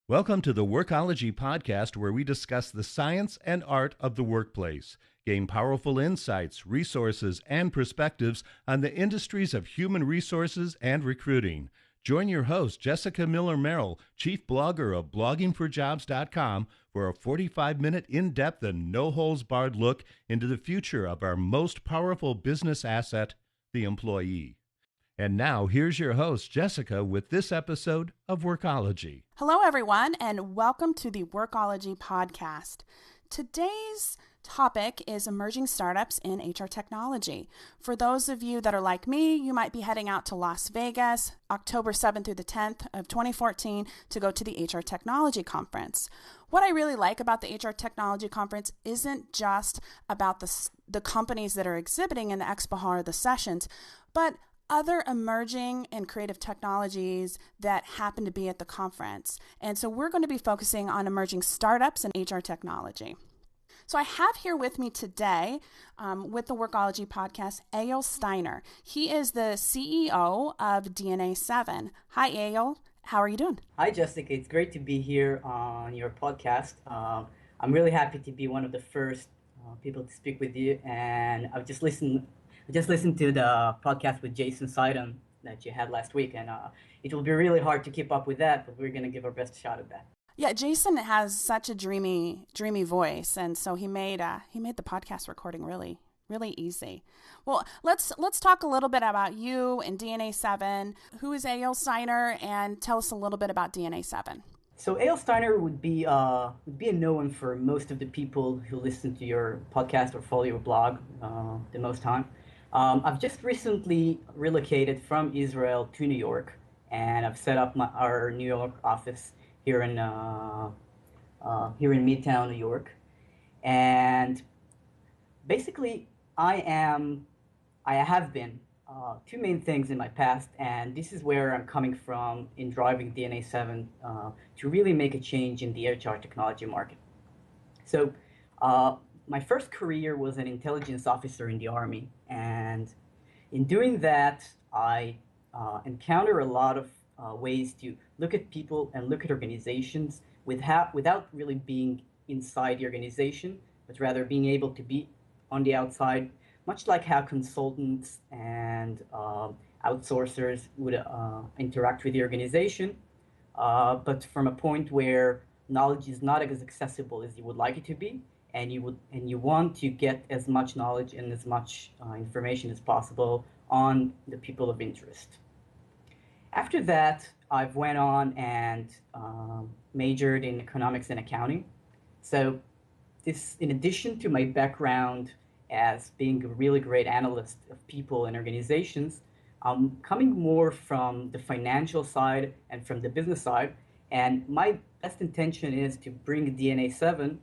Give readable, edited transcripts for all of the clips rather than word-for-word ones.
Welcome to the Workology podcast, where we discuss the science and art of the workplace, gain powerful insights, resources, and perspectives on the industries of human resources and recruiting. Join your host, Jessica Miller-Merrill, chief blogger of bloggingforjobs.com, for a 45-minute in-depth and no-holds-barred look into the future of our most powerful business asset, the employee. And now, here's your host, Jessica, with this episode of Workology. Hello, everyone, and welcome to the Workology podcast. Today's topic is emerging startups in HR technology. For those of you that are like me, you might be heading out to Las Vegas, October 7th through the 10th of 2014, to go to the HR Technology Conference. What I really like about the HR Technology Conference isn't just about the companies that are exhibiting in the expo hall or the sessions, but other emerging and creative technologies that happen to be at the conference. And so we're going to be focusing on emerging startups in HR technology. So I have here with me today, with the Workology podcast, Eyal Steiner. He is the CEO of DNA7. Hi, Eyal. How are you doing? Hi, Jessica. It's great to be here on your podcast. I'm really happy to be one of the first people to speak with you. And I just listened to the podcast with Jason Seidon that you had last week, and it will be really hard to keep up with that, but we're going to give our best shot at that. Yeah, Jason has such a dreamy voice, and so he made the podcast recording really easy. Well, let's talk a little bit about you and DNA7. Who is Eyal Steiner, and tell us a little bit about DNA7. So Eyal Steiner would be a known for most of the people who listen to your podcast or follow your blog the most time. I've just recently relocated from Israel to New York, and I've set up our New York office here in Midtown, New York. And basically, I have been two main things in my past, and this is where I'm coming from in driving DNA7 to really make a change in the HR technology market. So my first career was an intelligence officer in the Army, and in doing that, I encounter a lot of ways to look at people and look at organizations without really being inside the organization, but rather being able to be on the outside, much like how consultants and outsourcers would interact with the organization, but from a point where knowledge is not as accessible as you would like it to be, and you want to get as much knowledge and as much information as possible on the people of interest. After that, I've went on and majored in economics and accounting. So this, in addition to my background as being a really great analyst of people and organizations, I'm coming more from the financial side and from the business side. And my best intention is to bring DNA7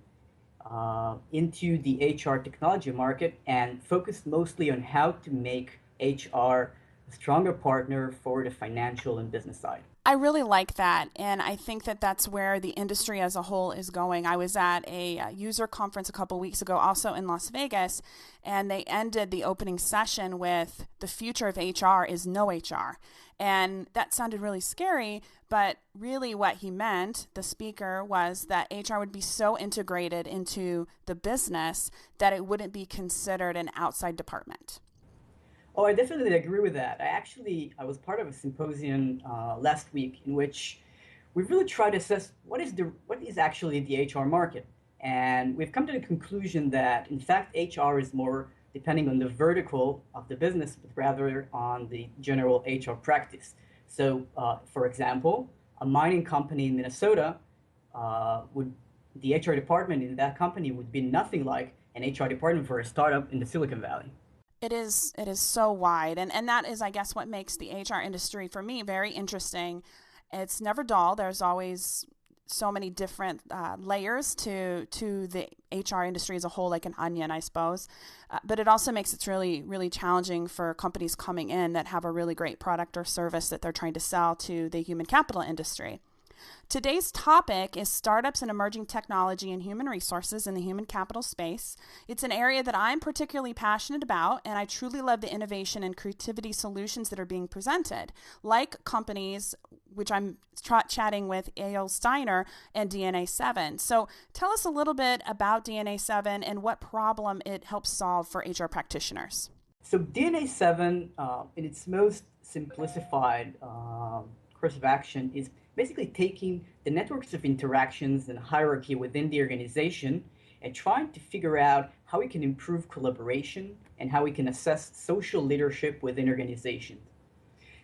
into the HR technology market and focus mostly on how to make HR a stronger partner for the financial and business side. I really like that, and I think that that's where the industry as a whole is going. I was at a user conference a couple weeks ago, also in Las Vegas, and they ended the opening session with the future of HR is no HR. And that sounded really scary, but really what he meant, the speaker, was that HR would be so integrated into the business that it wouldn't be considered an outside department. Oh, I definitely agree with that. I was part of a symposium last week in which we really tried to assess what is actually the HR market. And we've come to the conclusion that, in fact, HR is more depending on the vertical of the business, but rather on the general HR practice. So, for example, a mining company in Minnesota, the HR department in that company would be nothing like an HR department for a startup in the Silicon Valley. It is so wide, and that is, I guess, what makes the HR industry, for me, very interesting. It's never dull. There's always so many different layers to the HR industry as a whole, like an onion, I suppose. But it also makes it really, really challenging for companies coming in that have a really great product or service that they're trying to sell to the human capital industry. Today's topic is startups and emerging technology and human resources in the human capital space. It's an area that I'm particularly passionate about, and I truly love the innovation and creativity solutions that are being presented, like companies, which I'm chatting with Eyal Steiner and DNA7. So tell us a little bit about DNA7 and what problem it helps solve for HR practitioners. So DNA7, in its most simplified course of action, is basically taking the networks of interactions and hierarchy within the organization and trying to figure out how we can improve collaboration and how we can assess social leadership within organizations.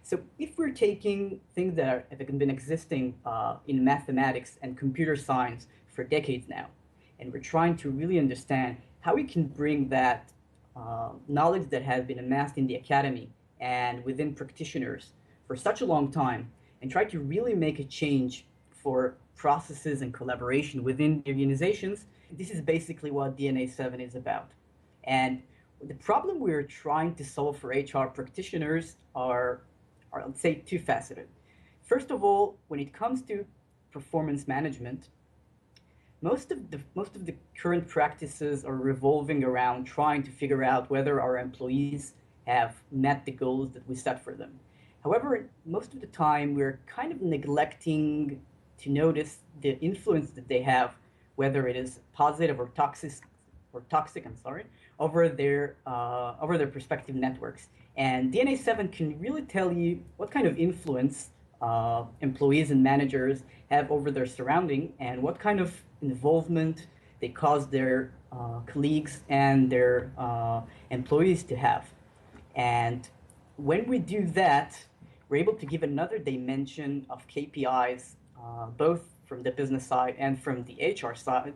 So if we're taking things that have been existing in mathematics and computer science for decades now, and we're trying to really understand how we can bring that knowledge that has been amassed in the academy and within practitioners for such a long time, and try to really make a change for processes and collaboration within the organizations, this is basically what DNA7 is about. And the problem we're trying to solve for HR practitioners are let's say, two-faceted. First of all, when it comes to performance management, most of the current practices are revolving around trying to figure out whether our employees have met the goals that we set for them. However, most of the time, we're kind of neglecting to notice the influence that they have, whether it is positive or toxic, over their respective networks. And DNA7 can really tell you what kind of influence employees and managers have over their surrounding and what kind of involvement they cause their colleagues and their employees to have. And when we do that, we're able to give another dimension of KPIs, both from the business side and from the HR side,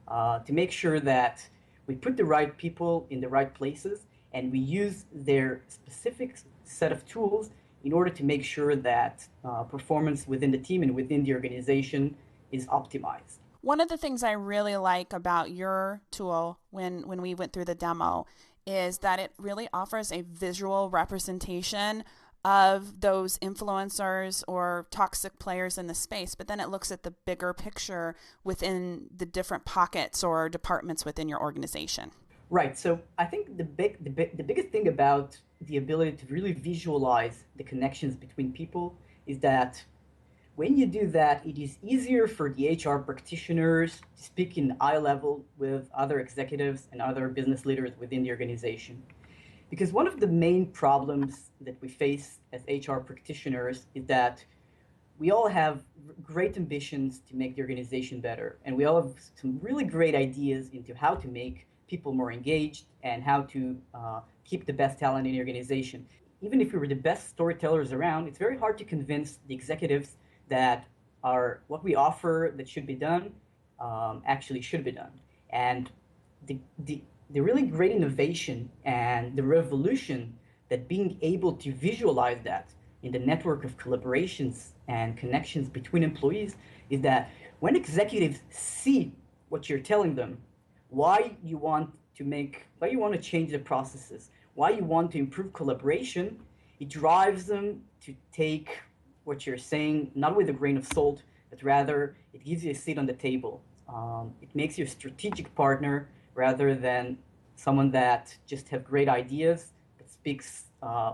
to make sure that we put the right people in the right places and we use their specific set of tools in order to make sure that performance within the team and within the organization is optimized. One of the things I really like about your tool when we went through the demo is that it really offers a visual representation of those influencers or toxic players in the space, but then it looks at the bigger picture within the different pockets or departments within your organization. Right. So I think the biggest thing about the ability to really visualize the connections between people is that when you do that, it is easier for the HR practitioners to speak in eye level with other executives and other business leaders within the organization. Because one of the main problems that we face as HR practitioners is that we all have great ambitions to make the organization better, and we all have some really great ideas into how to make people more engaged and how to keep the best talent in the organization. Even if we were the best storytellers around, it's very hard to convince the executives that what we offer that should be done actually should be done. And the really great innovation and the revolution that being able to visualize that in the network of collaborations and connections between employees is that when executives see what you're telling them, why you want to change the processes, why you want to improve collaboration, it drives them to take what you're saying not with a grain of salt, but rather it gives you a seat on the table. It makes you a strategic partner rather than someone that just have great ideas but speaks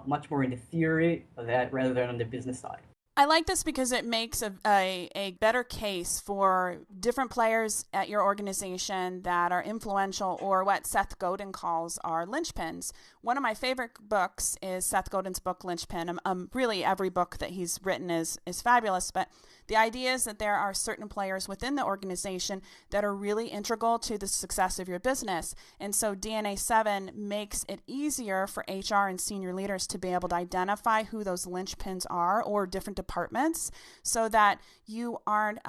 much more in the theory of that rather than on the business side. I like this because it makes a better case for different players at your organization that are influential, or what Seth Godin calls are linchpins. One of my favorite books is Seth Godin's book, Linchpin. Really, every book that he's written is fabulous, but the idea is that there are certain players within the organization that are really integral to the success of your business. And so DNA7 makes it easier for HR and senior leaders to be able to identify who those linchpins are, or different departments, so that you aren't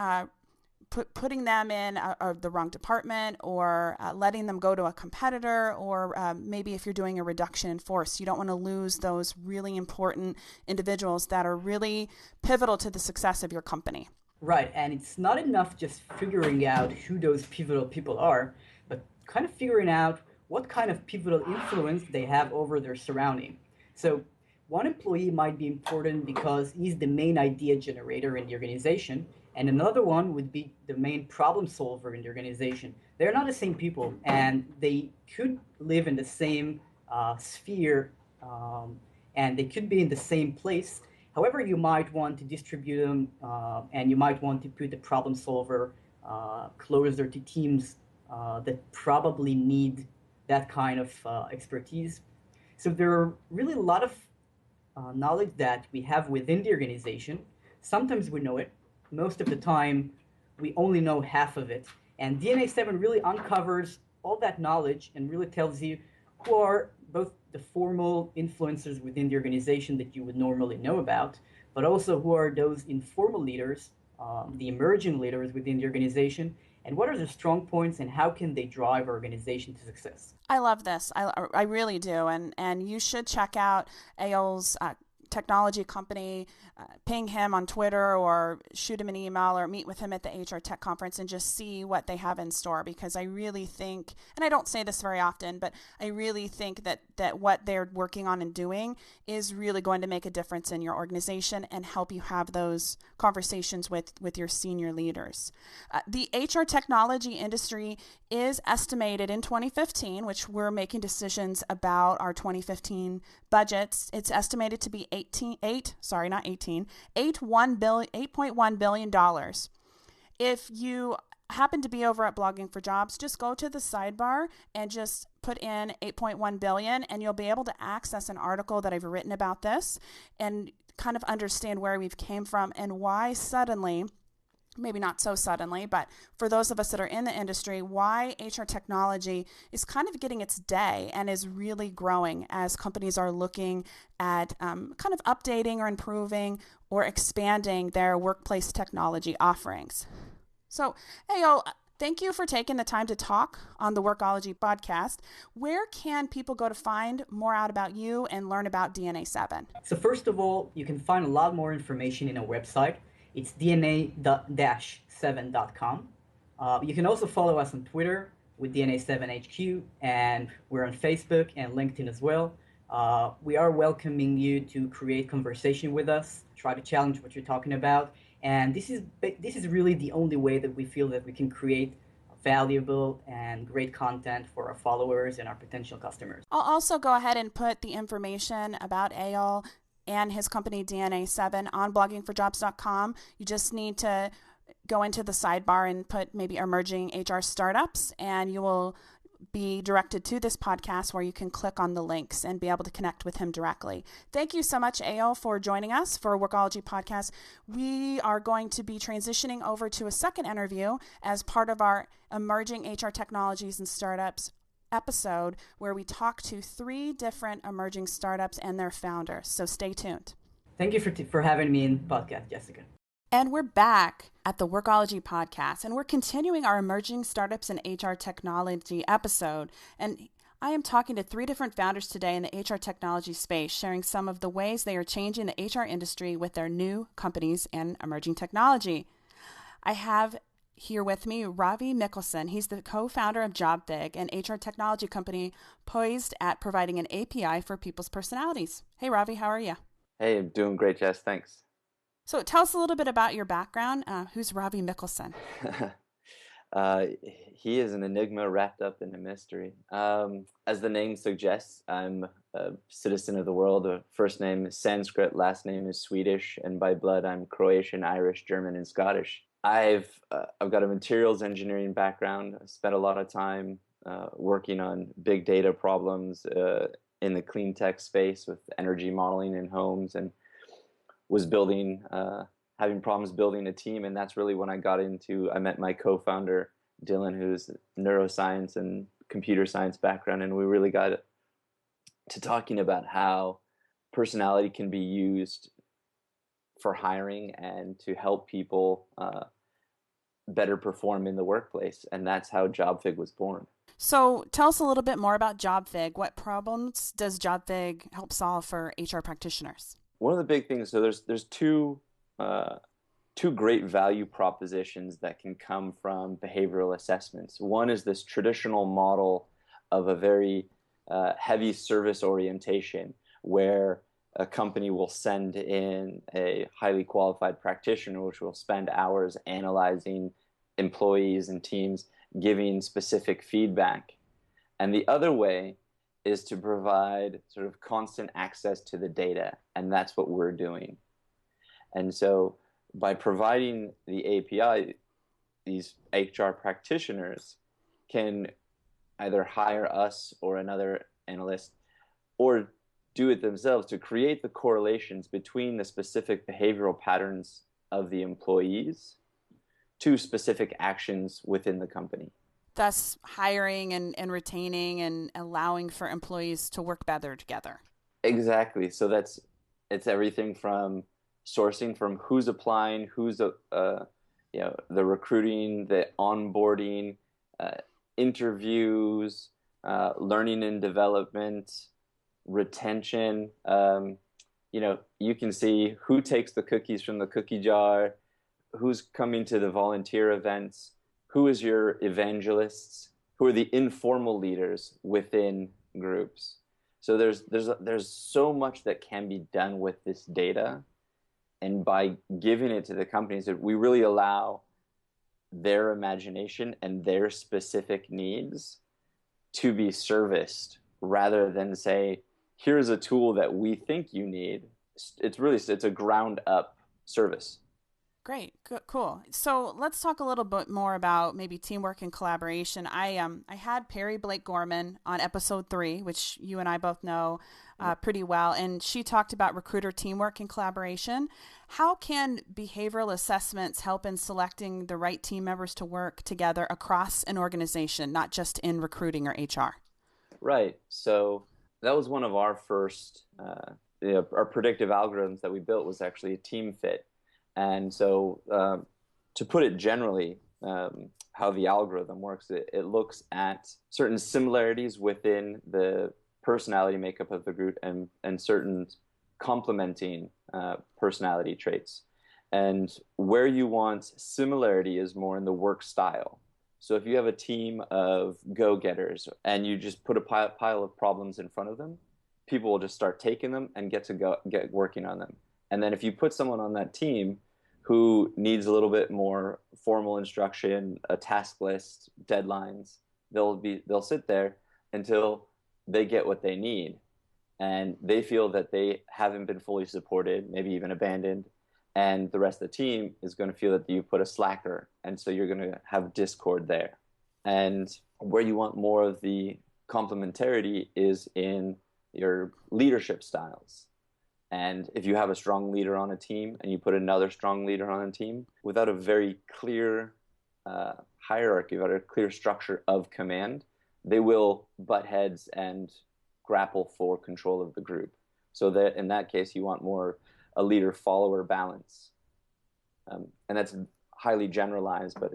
putting them in the wrong department, or letting them go to a competitor, or maybe if you're doing a reduction in force, you don't want to lose those really important individuals that are really pivotal to the success of your company. Right, and it's not enough just figuring out who those pivotal people are, but kind of figuring out what kind of pivotal influence they have over their surrounding. So one employee might be important because he's the main idea generator in the organization, And another one would be the main problem solver in the organization. They're not the same people, and they could live in the same sphere, and they could be in the same place. However, you might want to distribute them, and you might want to put the problem solver closer to teams that probably need that kind of expertise. So there are really a lot of knowledge that we have within the organization. Sometimes we know it. Most of the time, we only know half of it. And DNA 7 really uncovers all that knowledge and really tells you who are both the formal influencers within the organization that you would normally know about, but also who are those informal leaders, the emerging leaders within the organization, and what are the strong points and how can they drive our organization to success. I love this. I really do. And you should check out Eyal's technology company, ping him on Twitter or shoot him an email or meet with him at the HR Tech Conference and just see what they have in store, because I really think, and I don't say this very often, but I really think that what they're working on and doing is really going to make a difference in your organization and help you have those conversations with your senior leaders. The HR technology industry is estimated in 2015, which we're making decisions about our 2015 budgets. It's estimated to be $8.1 billion. If you happen to be over at Blogging for Jobs, just go to the sidebar and just put in 8.1 billion and you'll be able to access an article that I've written about this and kind of understand where we've came from and why suddenly, maybe not so suddenly, but for those of us that are in the industry, why HR technology is kind of getting its day and is really growing as companies are looking at kind of updating or improving or expanding their workplace technology offerings. So, Eyal, thank you for taking the time to talk on the Workology podcast. Where can people go to find more out about you and learn about DNA 7? So first of all, you can find a lot more information in our website. It's dna-7.com. You can also follow us on Twitter with DNA7HQ, and we're on Facebook and LinkedIn as well. We are welcoming you to create conversation with us, try to challenge what you're talking about, and this is really the only way that we feel that we can create valuable and great content for our followers and our potential customers. I'll also go ahead and put the information about Eyal and his company DNA 7 on bloggingforjobs.com. You just need to go into the sidebar and put maybe emerging HR startups, and you will be directed to this podcast where you can click on the links and be able to connect with him directly. Thank you so much, Eyal, for joining us for Workology Podcast. We are going to be transitioning over to a second interview as part of our Emerging HR Technologies and Startups episode, where we talk to 3 different emerging startups and their founders. So stay tuned. Thank you for having me in the podcast, Jessica. And we're back at the Workology podcast, and we're continuing our Emerging Startups and HR Technology episode. And I am talking to 3 different founders today in the HR technology space, sharing some of the ways they are changing the HR industry with their new companies and emerging technology. I have here with me Ravi Mikkelsen. He's the co-founder of JobFig, an HR technology company poised at providing an API for people's personalities. Hey, Ravi, how are you? Hey, I'm doing great, Jess. Thanks. So tell us a little bit about your background. Who's Ravi Mikkelsen? He is an enigma wrapped up in a mystery. As the name suggests, I'm a citizen of the world. First name is Sanskrit, last name is Swedish, and by blood I'm Croatian, Irish, German, and Scottish. I've got a materials engineering background. I spent a lot of time working on big data problems in the clean tech space with energy modeling in homes, and was having problems building a team. And that's really when I met my co-founder, Dylan, who's neuroscience and computer science background. And we really got to talking about how personality can be used for hiring and to help people better perform in the workplace. And that's how JobFig was born. So tell us a little bit more about JobFig. What problems does JobFig help solve for HR practitioners? One of the big things, so there's two great value propositions that can come from behavioral assessments. One is this traditional model of a very heavy service orientation, where a company will send in a highly qualified practitioner, which will spend hours analyzing employees and teams, giving specific feedback. And the other way is to provide sort of constant access to the data, and that's what we're doing. And so by providing the API, these HR practitioners can either hire us or another analyst or do it themselves to create the correlations between the specific behavioral patterns of the employees to specific actions within the company. Thus hiring and retaining and allowing for employees to work better together. Exactly. So it's everything from sourcing, from who's applying, who's the recruiting, the onboarding, interviews, learning and development, retention. You can see who takes the cookies from the cookie jar, who's coming to the volunteer events, who is your evangelists, who are the informal leaders within groups. So there's so much that can be done with this data, and by giving it to the companies, that we really allow their imagination and their specific needs to be serviced, rather than say, here's a tool that we think you need. It's a ground up service. Great. Cool. So let's talk a little bit more about maybe teamwork and collaboration. I had Perry Blake Gorman on episode 3, which you and I both know pretty well, and she talked about recruiter teamwork and collaboration. How can behavioral assessments help in selecting the right team members to work together across an organization, not just in recruiting or HR? Right. So that was one of our first, our predictive algorithms that we built was actually a team fit. And so to put it generally, how the algorithm works, it looks at certain similarities within the personality makeup of the group and certain complementing personality traits. And where you want similarity is more in the work style. So if you have a team of go-getters and you just put a pile of problems in front of them, people will just start taking them and get working on them. And then if you put someone on that team who needs a little bit more formal instruction, a task list, deadlines, they'll sit there until they get what they need. And they feel that they haven't been fully supported, maybe even abandoned. And the rest of the team is going to feel that you put a slacker. And so you're going to have discord there. And where you want more of the complementarity is in your leadership styles. And if you have a strong leader on a team and you put another strong leader on a team, without a very clear hierarchy, without a clear structure of command, they will butt heads and grapple for control of the group. So that in that case, you want more a leader-follower balance. And that's highly generalized, but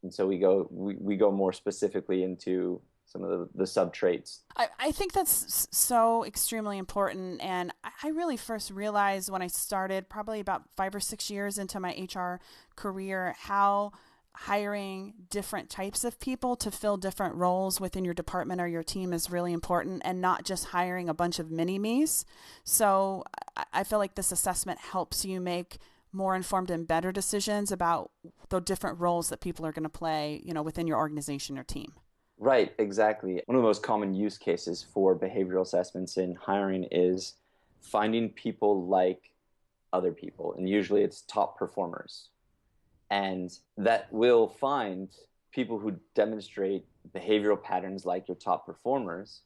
so we go more specifically into some of the sub-traits. I think that's so extremely important. And I really first realized when I started, probably about 5 or 6 years into my HR career, how hiring different types of people to fill different roles within your department or your team is really important, and not just hiring a bunch of mini-me's. So I feel like this assessment helps you make more informed and better decisions about the different roles that people are going to play, within your organization or team. Right, exactly. One of the most common use cases for behavioral assessments in hiring is finding people like other people, and usually it's top performers. And that will find people who demonstrate behavioral patterns like your top performers,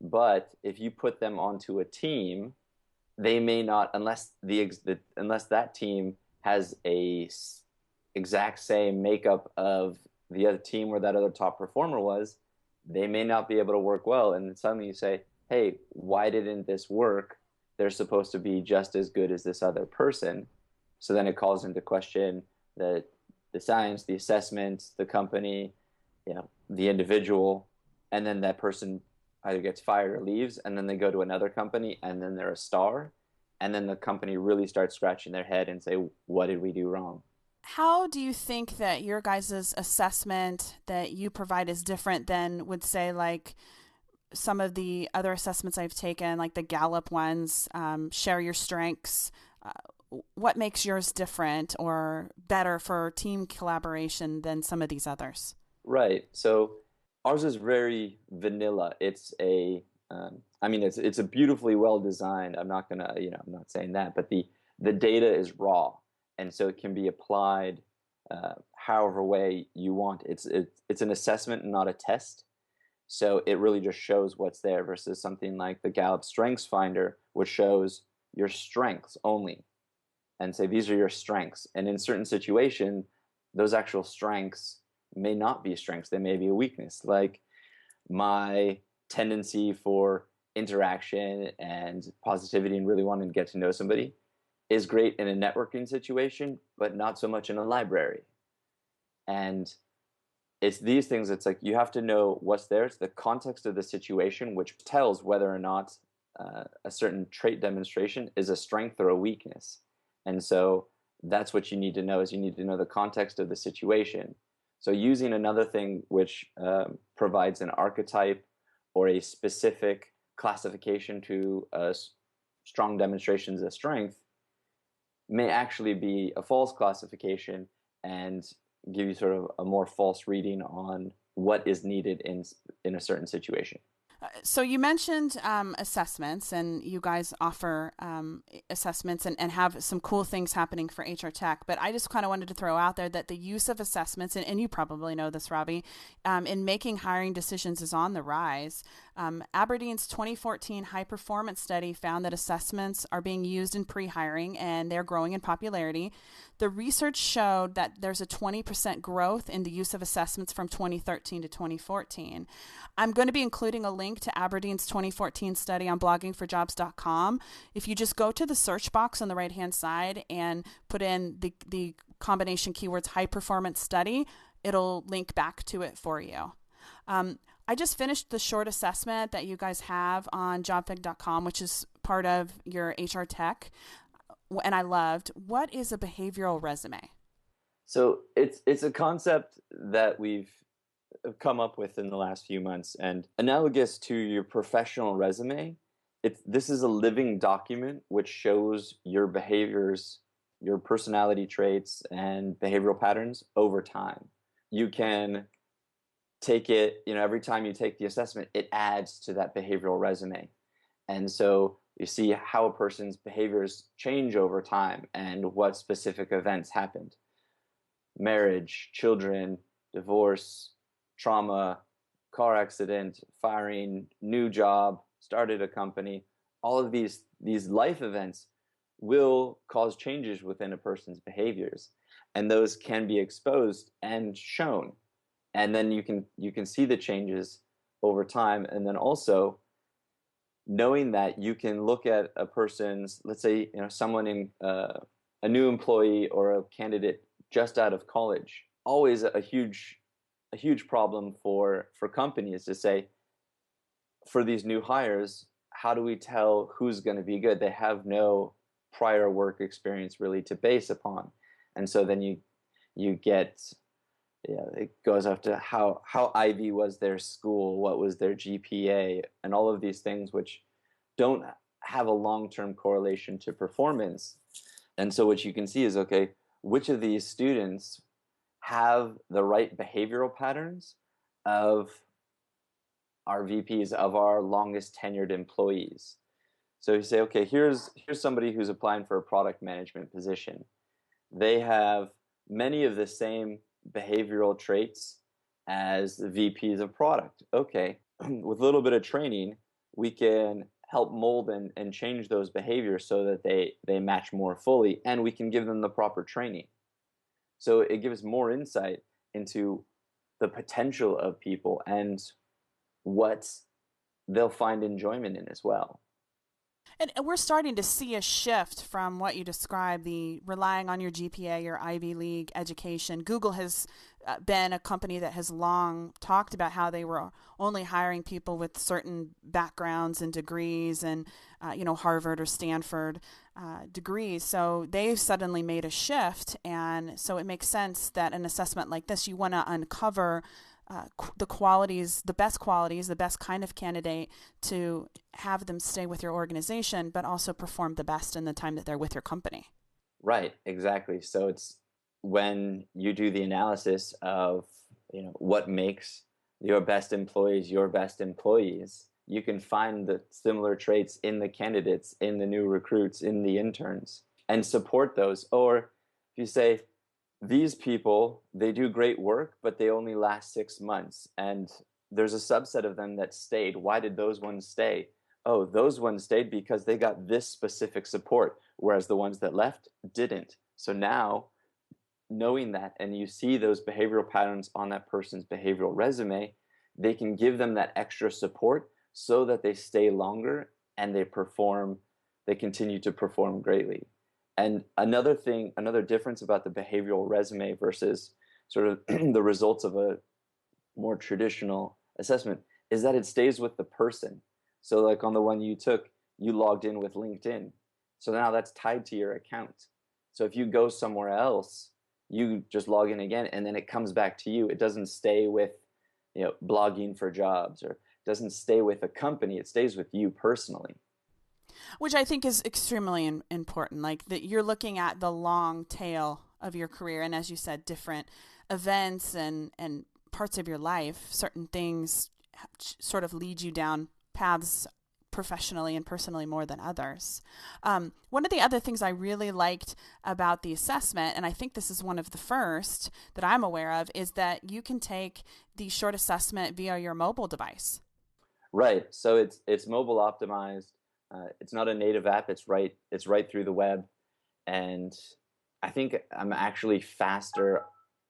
but if you put them onto a team, they may not, unless that team has a exact same makeup of the other team where that other top performer was, they may not be able to work well. And then suddenly you say, hey, why didn't this work? They're supposed to be just as good as this other person. So then it calls into question the science, the assessment, the company, the individual, and then that person either gets fired or leaves, and then they go to another company, and then they're a star, and then the company really starts scratching their head and say, what did we do wrong? How do you think that your guys' assessment that you provide is different than, would say, like some of the other assessments I've taken, like the Gallup ones, share your strengths. What makes yours different or better for team collaboration than some of these others? Right. So ours is very vanilla. It's it's a beautifully well designed. I'm not saying that, but the data is raw, and so it can be applied however way you want. It's an assessment and not a test. So it really just shows what's there versus something like the Gallup Strengths Finder, which shows your strengths only and say these are your strengths. And in certain situations, those actual strengths may not be strengths. They may be a weakness, like my tendency for interaction and positivity and really wanting to get to know somebody is great in a networking situation, but not so much in a library. And it's these things, it's like you have to know what's there. It's the context of the situation, which tells whether or not a certain trait demonstration is a strength or a weakness. And so that's what you need to know, is you need to know the context of the situation. So using another thing which provides an archetype or a specific classification to strong demonstrations of strength may actually be a false classification and give you sort of a more false reading on what is needed in a certain situation. So you mentioned assessments, and you guys offer assessments and have some cool things happening for HR Tech. But I just kind of wanted to throw out there that the use of assessments, and you probably know this, Ravi, in making hiring decisions is on the rise. Aberdeen's 2014 high performance study found that assessments are being used in pre-hiring and they're growing in popularity. The research showed that there's a 20% growth in the use of assessments from 2013 to 2014. I'm going to be including a link to Aberdeen's 2014 study on bloggingforjobs.com. If you just go to the search box on the right-hand side and put in the combination keywords high performance study, it'll link back to it for you. I just finished the short assessment that you guys have on JobFig.com, which is part of your HR Tech, and I loved. What is a behavioral resume? So it's a concept that we've come up with in the last few months, and analogous to your professional resume, this is a living document which shows your behaviors, your personality traits, and behavioral patterns over time. You can take it, every time you take the assessment, it adds to that behavioral resume. And so you see how a person's behaviors change over time and what specific events happened. Marriage, children, divorce, trauma, car accident, firing, new job, started a company. All of these life events will cause changes within a person's behaviors, and those can be exposed and shown. And then you can see the changes over time. And then also knowing that you can look at a person's, let's say, someone in a new employee or a candidate just out of college, always a huge problem for companies to say, for these new hires, how do we tell who's going to be good? They have no prior work experience really to base upon. And so then you get, it goes after how Ivy was their school, what was their GPA, and all of these things which don't have a long-term correlation to performance. And so what you can see is, okay, which of these students have the right behavioral patterns of our VPs, of our longest tenured employees. So you say, okay, here's somebody who's applying for a product management position. They have many of the same behavioral traits as the VPs of product. Okay, with a little bit of training, we can help mold and change those behaviors so that they match more fully, and we can give them the proper training. So it gives more insight into the potential of people and what they'll find enjoyment in as well. And we're starting to see a shift from what you described, the relying on your GPA, your Ivy League education. Google has been a company that has long talked about how they were only hiring people with certain backgrounds and degrees and, Harvard or Stanford degrees. So they've suddenly made a shift. And so it makes sense that an assessment like this, you want to uncover the qualities, the best qualities, the best kind of candidate to have them stay with your organization, but also perform the best in the time that they're with your company. Right, exactly. So it's when you do the analysis of, what makes your best employees, you can find the similar traits in the candidates, in the new recruits, in the interns, and support those. Or if you say, these people, they do great work, but they only last 6 months, and there's a subset of them that stayed. Why did those ones stay? Oh, those ones stayed because they got this specific support, whereas the ones that left didn't. So now, knowing that, and you see those behavioral patterns on that person's behavioral resume, they can give them that extra support so that they stay longer and they continue to perform greatly. And another difference about the behavioral resume versus sort of the results of a more traditional assessment is that it stays with the person. So like on the one you took, you logged in with LinkedIn. So now that's tied to your account. So if you go somewhere else, you just log in again and then it comes back to you. It doesn't stay with, blogging for jobs, or doesn't stay with a company. It stays with you personally. Which I think is extremely important, like that you're looking at the long tail of your career. And as you said, different events and parts of your life, certain things sort of lead you down paths professionally and personally more than others. One of the other things I really liked about the assessment, and I think this is one of the first that I'm aware of, is that you can take the short assessment via your mobile device. Right. So it's mobile optimized. It's not a native app. It's right through the web, and I think I'm actually faster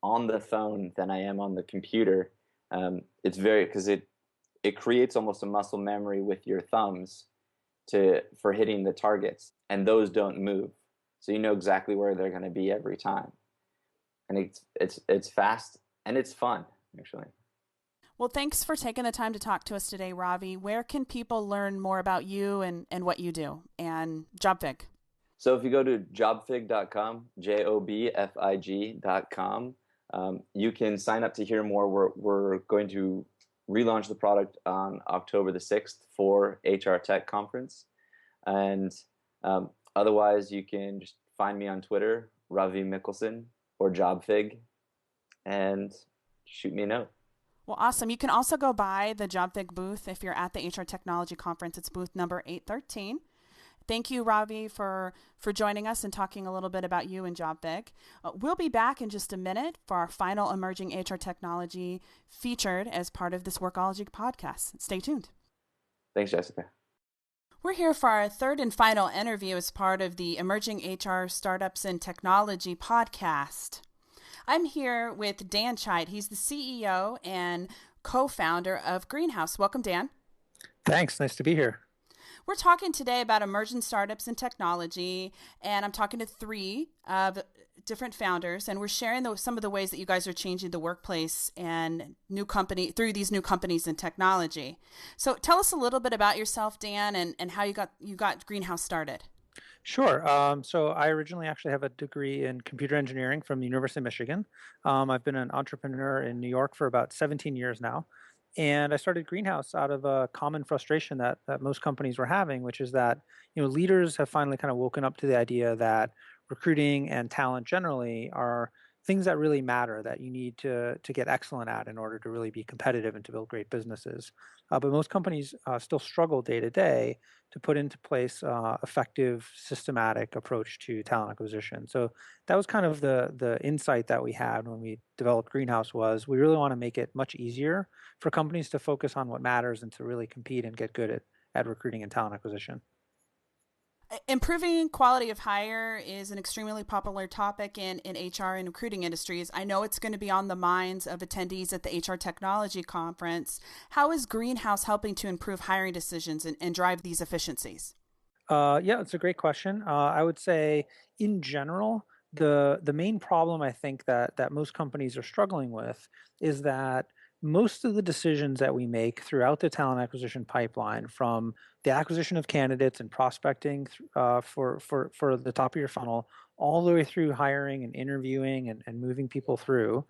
on the phone than I am on the computer. It's because it creates almost a muscle memory with your thumbs for hitting the targets, and those don't move, so you know exactly where they're going to be every time, and it's fast and it's fun actually. Well, thanks for taking the time to talk to us today, Ravi. Where can people learn more about you and what you do and JobFig? So if you go to jobfig.com, JOBFIG.com, you can sign up to hear more. We're going to relaunch the product on October the 6th for HR Tech Conference. And otherwise, you can just find me on Twitter, Ravi Mikkelsen, or JobFig, and shoot me a note. Well, awesome. You can also go by the JobFig booth if you're at the HR Technology Conference. It's booth number 813. Thank you, Ravi, for joining us and talking a little bit about you and JobFig. We'll be back in just a minute for our final emerging HR technology featured as part of this Workology podcast. Stay tuned. Thanks, Jessica. We're here for our third and final interview as part of the Emerging HR Startups in Technology podcast. I'm here with Dan Chait. He's the CEO and co-founder of Greenhouse. Welcome, Dan. Thanks. Nice to be here. We're talking today about emerging startups in technology, and I'm talking to three of different founders, and we're sharing some of the ways that you guys are changing the workplace and through these new companies in technology. So tell us a little bit about yourself, Dan, and how you got Greenhouse started. Sure. So I originally actually have a degree in computer engineering from the University of Michigan. I've been an entrepreneur in New York for about 17 years now. And I started Greenhouse out of a common frustration that most companies were having, which is that leaders have finally kind of woken up to the idea that recruiting and talent generally are things that really matter, that you need to get excellent at in order to really be competitive and to build great businesses. But most companies still struggle day to day to put into place effective, systematic approach to talent acquisition. So that was kind of the insight that we had when we developed Greenhouse. Was we really want to make it much easier for companies to focus on what matters and to really compete and get good at recruiting and talent acquisition. Improving quality of hire is an extremely popular topic in HR and recruiting industries. I know it's going to be on the minds of attendees at the HR Technology Conference. How is Greenhouse helping to improve hiring decisions and drive these efficiencies? Yeah, it's a great question. I would say in general, the main problem I think that most companies are struggling with is that most of the decisions that we make throughout the talent acquisition pipeline, from the acquisition of candidates and prospecting for the top of your funnel, all the way through hiring and interviewing and moving people through,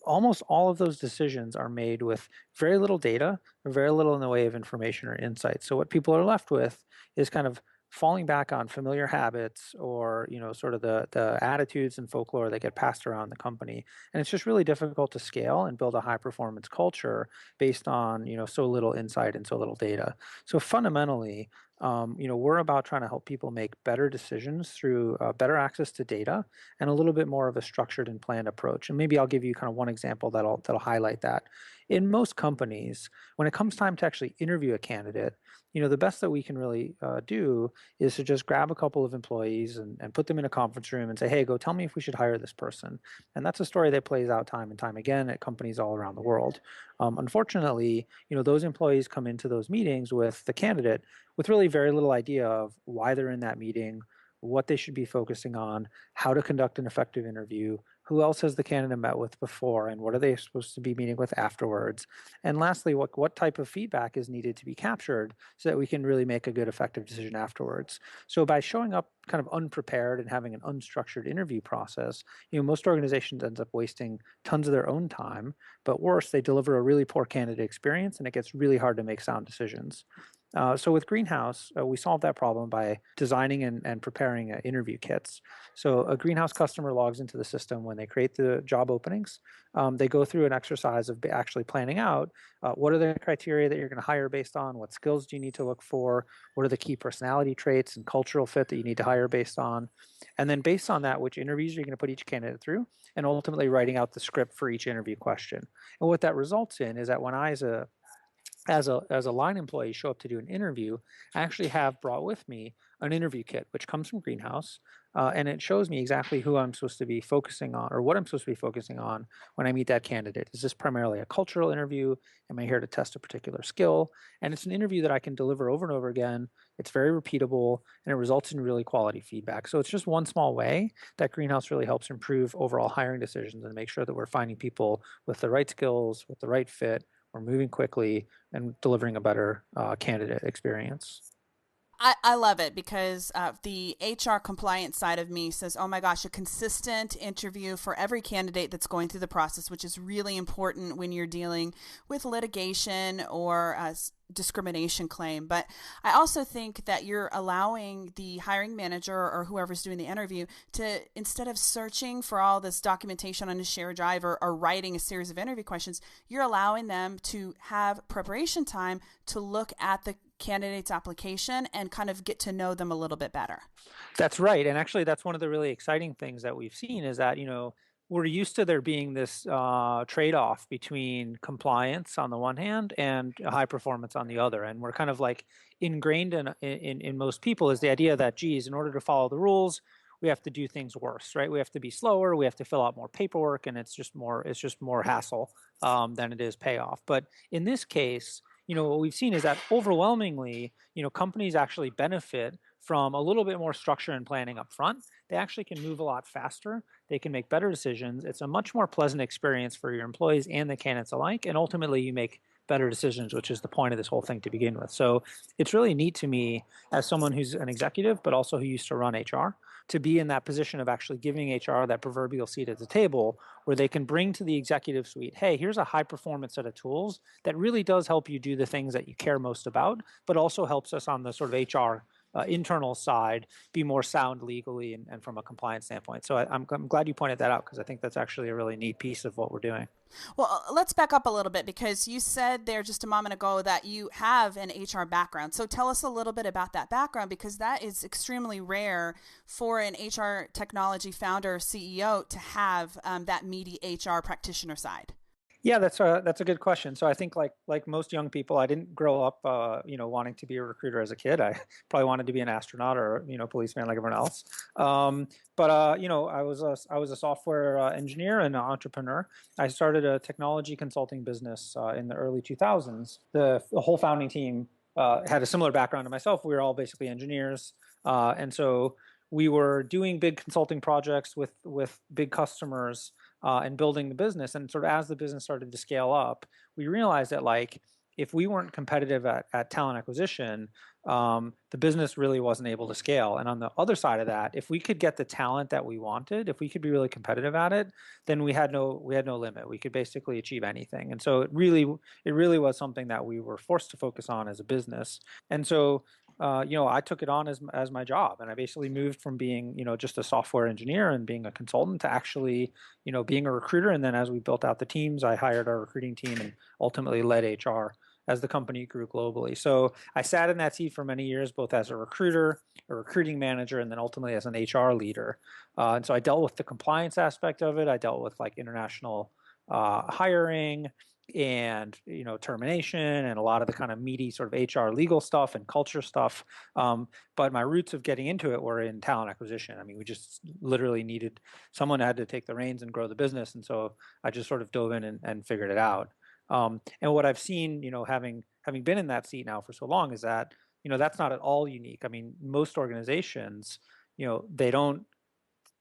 almost all of those decisions are made with very little data, or very little in the way of information or insight. So what people are left with is kind of falling back on familiar habits, or sort of the attitudes and folklore that get passed around the company. And it's just really difficult to scale and build a high performance culture based on so little insight and so little data. So fundamentally, we're about trying to help people make better decisions through better access to data and a little bit more of a structured and planned approach. And maybe I'll give you kind of one example that'll highlight that. In most companies, when it comes time to actually interview a candidate, the best that we can really do is to just grab a couple of employees and put them in a conference room and say, hey, go tell me if we should hire this person. And that's a story that plays out time and time again at companies all around the world. Unfortunately, those employees come into those meetings with the candidate with really very little idea of why they're in that meeting, what they should be focusing on, how to conduct an effective interview, who else has the candidate met with before, and what are they supposed to be meeting with afterwards? And lastly, what type of feedback is needed to be captured so that we can really make a good, effective decision afterwards. So by showing up kind of unprepared and having an unstructured interview process, most organizations end up wasting tons of their own time, but worse, they deliver a really poor candidate experience, and it gets really hard to make sound decisions. So with Greenhouse, we solved that problem by designing and preparing interview kits. So a Greenhouse customer logs into the system when they create the job openings. They go through an exercise of actually planning out what are the criteria that you're going to hire based on, what skills do you need to look for, what are the key personality traits and cultural fit that you need to hire based on, and then based on that, which interviews you're going to put each candidate through, and ultimately writing out the script for each interview question. And what that results in is that when I, as a line employee, show up to do an interview, I actually have brought with me an interview kit, which comes from Greenhouse, and it shows me exactly who I'm supposed to be focusing on, or what I'm supposed to be focusing on when I meet that candidate. Is this primarily a cultural interview? Am I here to test a particular skill? And it's an interview that I can deliver over and over again. It's very repeatable, and it results in really quality feedback. So it's just one small way that Greenhouse really helps improve overall hiring decisions and make sure that we're finding people with the right skills, with the right fit, we're moving quickly, and delivering a better candidate experience. I love it because the HR compliance side of me says, oh my gosh, a consistent interview for every candidate that's going through the process, which is really important when you're dealing with litigation or a discrimination claim. But I also think that you're allowing the hiring manager or whoever's doing the interview to, instead of searching for all this documentation on a shared drive or writing a series of interview questions, you're allowing them to have preparation time to look at the candidate's application and kind of get to know them a little bit better. That's right. And actually, that's one of the really exciting things that we've seen is that, we're used to there being this trade-off between compliance on the one hand and high performance on the other. And we're kind of like ingrained in most people is the idea that, geez, in order to follow the rules, we have to do things worse, right? We have to be slower, we have to fill out more paperwork, and it's just more hassle than it is payoff. But in this case, what we've seen is that overwhelmingly, companies actually benefit from a little bit more structure and planning up front. They actually can move a lot faster. They can make better decisions. It's a much more pleasant experience for your employees and the candidates alike. And ultimately, you make better decisions, which is the point of this whole thing to begin with. So it's really neat to me as someone who's an executive, but also who used to run HR, to be in that position of actually giving HR that proverbial seat at the table where they can bring to the executive suite, hey, here's a high performance set of tools that really does help you do the things that you care most about, but also helps us on the sort of HR internal side be more sound legally and from a compliance standpoint. So I'm glad you pointed that out because I think that's actually a really neat piece of what we're doing. Well, let's back up a little bit because you said there just a moment ago that you have an HR background. So tell us a little bit about that background because that is extremely rare for an HR technology founder or CEO to have that meaty HR practitioner side. Yeah, that's a good question. So I think like most young people, I didn't grow up, wanting to be a recruiter as a kid. I probably wanted to be an astronaut or policeman like everyone else. But I was a software engineer and an entrepreneur. I started a technology consulting business in the early 2000s. The whole founding team had a similar background to myself. We were all basically engineers, and so we were doing big consulting projects with big customers and building the business. And sort of as the business started to scale up, we realized that like if we weren't competitive at talent acquisition, the business really wasn't able to scale. And on the other side of that, if we could get the talent that we wanted, if we could be really competitive at it, then we had no limit. We could basically achieve anything. And so it really was something that we were forced to focus on as a business. And so I took it on as my job, and I basically moved from being, just a software engineer and being a consultant to actually, being a recruiter. And then as we built out the teams, I hired our recruiting team and ultimately led HR as the company grew globally. So I sat in that seat for many years, both as a recruiter, a recruiting manager, and then ultimately as an HR leader. And so I dealt with the compliance aspect of it. I dealt with like international hiring and termination and a lot of the kind of meaty sort of HR legal stuff and culture stuff. But my roots of getting into it were in talent acquisition. I mean, we just literally needed someone had to take the reins and grow the business. And so I just sort of dove in and figured it out. And what I've seen, having been in that seat now for so long, is that that's not at all unique. I mean, most organizations, they don't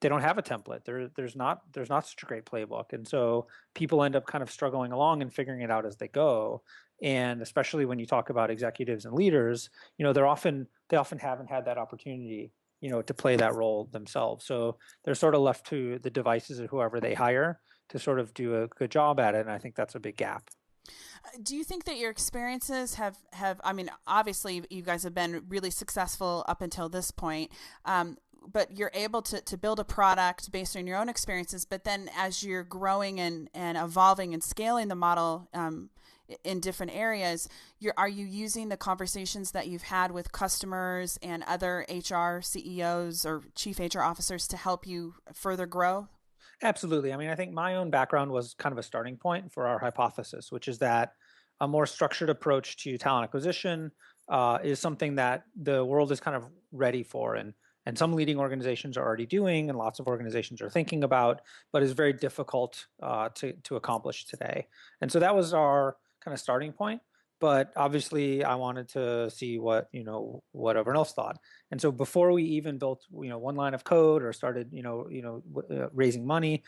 have a template. There's not such a great playbook, and so people end up kind of struggling along and figuring it out as they go. And especially when you talk about executives and leaders, they often haven't had that opportunity, to play that role themselves. So they're sort of left to the devices of whoever they hire to sort of do a good job at it. And I think that's a big gap. Do you think that your experiences have I mean, obviously you guys have been really successful up until this point, but you're able to build a product based on your own experiences. But then as you're growing and evolving and scaling the model in different areas, are you using the conversations that you've had with customers and other HR CEOs or chief HR officers to help you further grow? Absolutely. I mean, I think my own background was kind of a starting point for our hypothesis, which is that a more structured approach to talent acquisition is something that the world is kind of ready for, and some leading organizations are already doing, and lots of organizations are thinking about, but is very difficult to accomplish today. And so that was our kind of starting point. But obviously, I wanted to see what everyone else thought. And so before we even built one line of code or started raising money,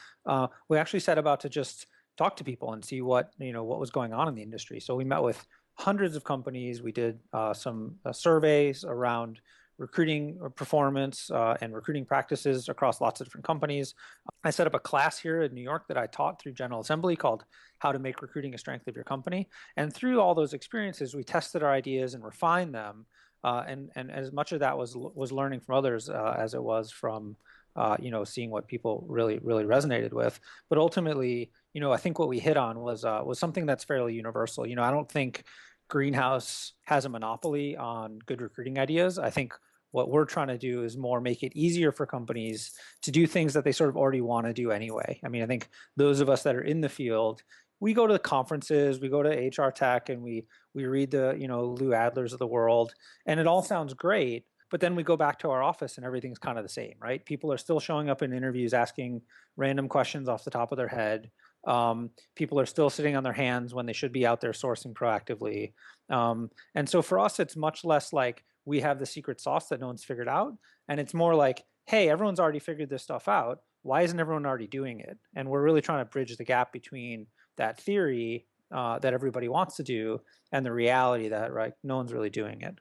we actually set about to just talk to people and see what was going on in the industry. So we met with hundreds of companies. We did some surveys around recruiting performance and recruiting practices across lots of different companies. I set up a class here in New York that I taught through General Assembly called How to Make Recruiting a Strength of Your Company. And through all those experiences, we tested our ideas and refined them. And as much of that was learning from others as it was from seeing what people really resonated with. But ultimately, I think what we hit on was something that's fairly universal. I don't think Greenhouse has a monopoly on good recruiting ideas. I think what we're trying to do is more make it easier for companies to do things that they sort of already want to do anyway. I mean, I think those of us that are in the field, we go to the conferences, we go to HR Tech, and we read the Lou Adlers of the world, and it all sounds great. But then we go back to our office and everything's kind of the same, right? People are still showing up in interviews asking random questions off the top of their head. People are still sitting on their hands when they should be out there sourcing proactively. And so for us, it's much less like we have the secret sauce that no one's figured out. And it's more like, hey, everyone's already figured this stuff out. Why isn't everyone already doing it? And we're really trying to bridge the gap between that theory that everybody wants to do and the reality that no one's really doing it.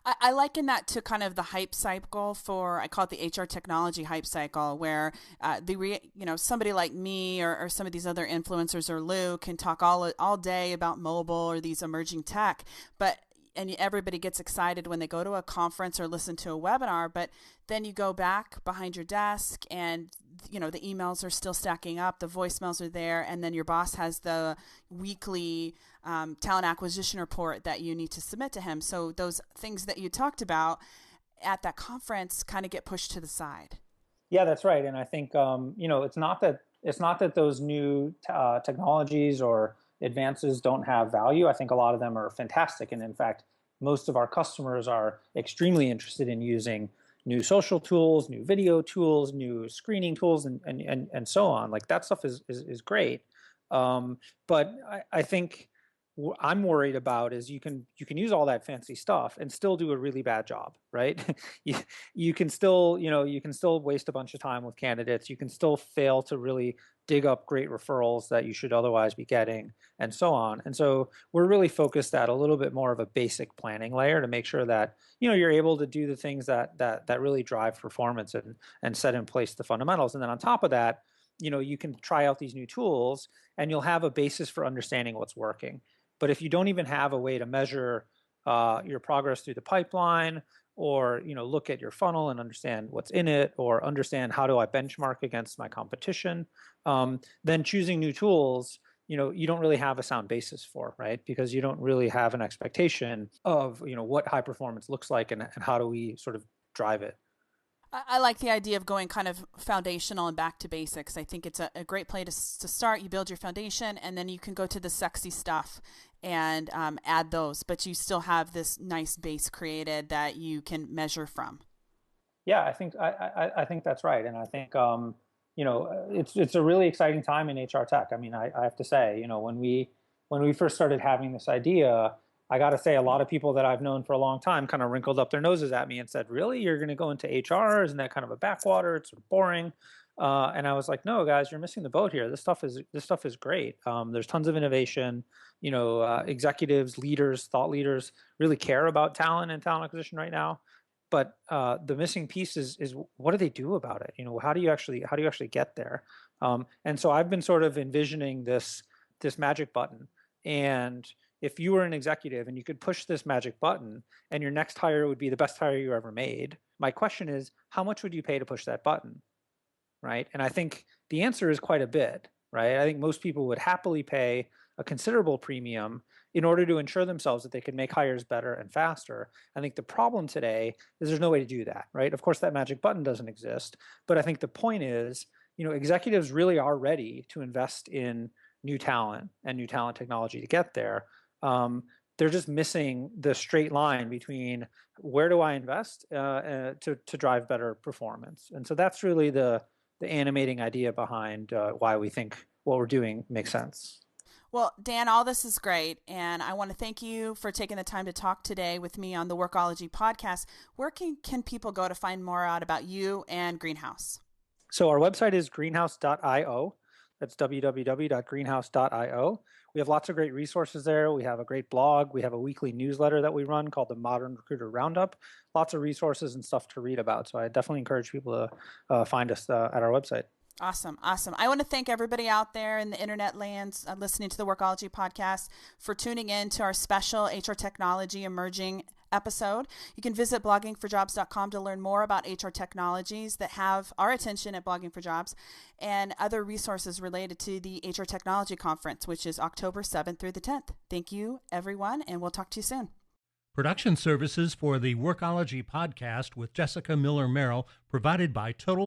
I liken that to kind of the hype cycle I call it the HR technology hype cycle, where somebody like me or some of these other influencers or Lou can talk all day about mobile or these emerging tech, and everybody gets excited when they go to a conference or listen to a webinar, but then you go back behind your desk and the emails are still stacking up, the voicemails are there, and then your boss has the weekly talent acquisition report that you need to submit to him. So those things that you talked about at that conference kind of get pushed to the side. Yeah, that's right. And I think it's not that those new technologies or advances don't have value. I think a lot of them are fantastic, and in fact, most of our customers are extremely interested in using new social tools, new video tools, new screening tools, and so on. Like that stuff is great. But I think I'm worried about is you can use all that fancy stuff and still do a really bad job, right? you can still, you can still waste a bunch of time with candidates. You can still fail to really dig up great referrals that you should otherwise be getting, and so on. And so we're really focused at a little bit more of a basic planning layer to make sure that, you're able to do the things that really drive performance and set in place the fundamentals. And then on top of that, you can try out these new tools and you'll have a basis for understanding what's working. But if you don't even have a way to measure your progress through the pipeline, or look at your funnel and understand what's in it, or understand how do I benchmark against my competition, then choosing new tools, you don't really have a sound basis for, right? Because you don't really have an expectation of what high performance looks like and how do we sort of drive it. I like the idea of going kind of foundational and back to basics. I think it's a great place to start. You build your foundation, and then you can go to the sexy stuff and add those. But you still have this nice base created that you can measure from. Yeah, I think that's right, and I think it's a really exciting time in HR tech. I mean, I have to say, when we first started having this idea, I got to say, a lot of people that I've known for a long time kind of wrinkled up their noses at me and said, really, you're going to go into HR? Isn't that kind of a backwater? It's sort of boring. And I was like, no, guys, you're missing the boat here. This stuff is great. There's tons of innovation. Executives, leaders, thought leaders really care about talent and talent acquisition right now. But the missing piece is what do they do about it? How do you actually get there? And so I've been sort of envisioning this magic button. And if you were an executive and you could push this magic button and your next hire would be the best hire you ever made, my question is, how much would you pay to push that button, right? And I think the answer is quite a bit, right? I think most people would happily pay a considerable premium in order to ensure themselves that they could make hires better and faster. I think the problem today is there's no way to do that, right? Of course, that magic button doesn't exist, but I think the point is, executives really are ready to invest in new talent and new talent technology to get there. They're just missing the straight line between where do I invest to drive better performance. And so that's really the animating idea behind why we think what we're doing makes sense. Well, Dan, all this is great, and I want to thank you for taking the time to talk today with me on the Workology podcast. Where can people go to find more out about you and Greenhouse? So our website is greenhouse.io. That's www.greenhouse.io. We have lots of great resources there. We have a great blog. We have a weekly newsletter that we run called the Modern Recruiter Roundup. Lots of resources and stuff to read about. So I definitely encourage people to find us at our website. Awesome. I want to thank everybody out there in the internet lands listening to the Workology podcast for tuning in to our special HR Technology Emerging episode. You can visit bloggingforjobs.com to learn more about HR technologies that have our attention at Blogging for Jobs and other resources related to the HR Technology Conference, which is October 7th through the 10th. Thank you, everyone, and we'll talk to you soon. Production services for the Workology podcast with Jessica Miller Merrill provided by Total